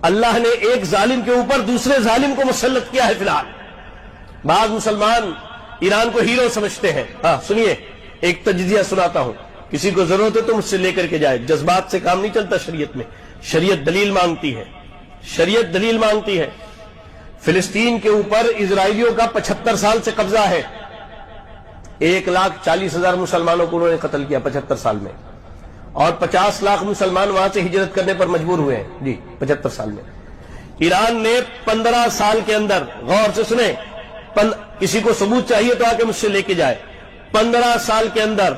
اللہ نے ایک ظالم کے اوپر دوسرے ظالم کو مسلط کیا ہے فی الحال۔ بعض مسلمان ایران کو ہیرو سمجھتے ہیں۔ سنیے ایک تجزیہ سناتا ہوں، کسی کو ضرورت ہے تو مجھ سے لے کر کے جائے، جذبات سے کام نہیں چلتا شریعت میں، شریعت دلیل مانگتی ہے، شریعت دلیل مانگتی ہے۔ فلسطین کے اوپر اسرائیلیوں کا 75 سال سے قبضہ ہے، 1,40,000 مسلمانوں کو انہوں نے قتل کیا 75 سال میں، اور 50 لاکھ مسلمان وہاں سے ہجرت کرنے پر مجبور ہوئے ہیں جی 75 سال میں۔ ایران نے 15 سال کے اندر، غور سے سنیں، کسی کو ثبوت چاہیے تو آ کے مجھ سے لے کے جائے، 15 سال کے اندر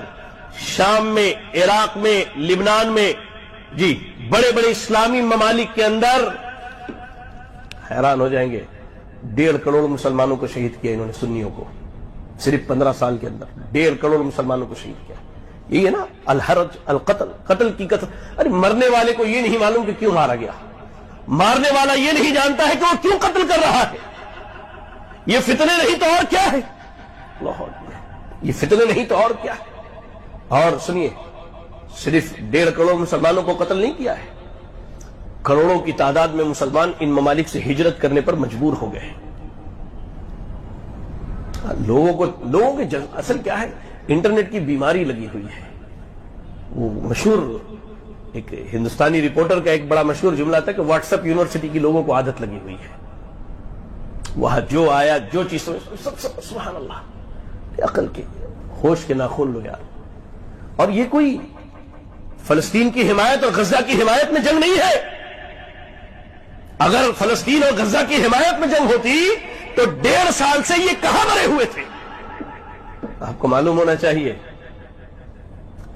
شام میں، عراق میں، لبنان میں، جی بڑے بڑے اسلامی ممالک کے اندر، حیران ہو جائیں گے، 1.5 کروڑ مسلمانوں کو شہید کیا انہوں نے، سنیوں کو، صرف 15 سال کے اندر 1.5 کروڑ مسلمانوں کو شہید کیا۔ یہی ہے نا الحرج القتل، قتل کی کثرت۔ ارے مرنے والے کو یہ نہیں معلوم کہ کیوں مارا گیا، مارنے والا یہ نہیں جانتا ہے کہ وہ کیوں قتل کر رہا ہے۔ یہ فتنے نہیں تو اور کیا ہے، اللہ اکبر، یہ فتنے نہیں تو اور کیا ہے۔ اور سنیے، صرف 1.5 کروڑ مسلمانوں کو قتل نہیں کیا ہے، کروڑوں کی تعداد میں مسلمان ان ممالک سے ہجرت کرنے پر مجبور ہو گئے۔ لوگوں کے اصل کیا ہے، انٹرنیٹ کی بیماری لگی ہوئی ہے۔ وہ مشہور ایک ہندوستانی رپورٹر کا ایک بڑا مشہور جملہ تھا کہ واٹس ایپ یونیورسٹی کی لوگوں کو عادت لگی ہوئی ہے، وہاں جو آیا جو چیز سب سبحان اللہ، عقل کے ہوش کے ناخن لو یار۔ اور یہ کوئی فلسطین کی حمایت اور غزہ کی حمایت میں جنگ نہیں ہے۔ اگر فلسطین اور غزہ کی حمایت میں جنگ ہوتی تو 1.5 سال سے یہ کہاں مرے ہوئے تھے۔ آپ کو معلوم ہونا چاہیے،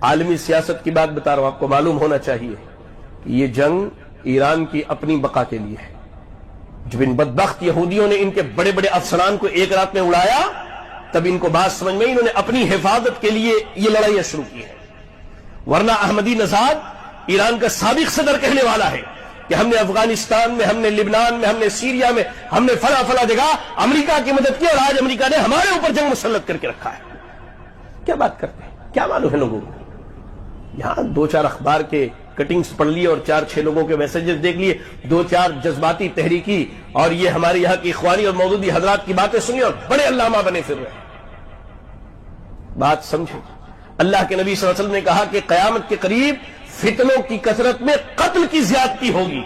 عالمی سیاست کی بات بتا رہا ہوں، آپ کو معلوم ہونا چاہیے کہ یہ جنگ ایران کی اپنی بقا کے لیے ہے۔ جب ان بدبخت یہودیوں نے ان کے بڑے بڑے افسران کو ایک رات میں اڑایا، تب ان کو بات سمجھ میں، انہوں نے اپنی حفاظت کے لیے یہ لڑائیاں شروع کی ہے۔ ورنہ احمدی نژاد ایران کا سابق صدر کہنے والا ہے کہ ہم نے افغانستان میں، ہم نے لبنان میں، ہم نے سیریا میں، ہم نے فلاں جگہ امریکہ کی مدد کی، اور آج امریکہ نے ہمارے اوپر جنگ مسلط کر کے رکھا ہے۔ کیا بات کرتے ہیں، کیا معلوم ہے لوگوں کو؟ یہاں 2-4 اخبار کے کٹنگز پڑھ لیے اور 4-6 لوگوں کے میسجز دیکھ لیے، 2-4 جذباتی تحریکی اور یہ ہمارے یہاں کی اخوانی اور مودودی حضرات کی باتیں سنی اور بڑے علامہ بنے پھر رہے ہیں۔ بات سمجھیں، اللہ کے نبی صلی اللہ علیہ وسلم نے کہا کہ قیامت کے قریب فتنوں کی کثرت میں قتل کی زیادتی ہوگی،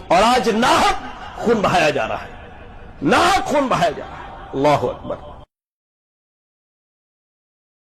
اور آج ناحق خون بہایا جا رہا ہے، ناحق خون بہایا جا رہا ہے۔ اللہ اکبر۔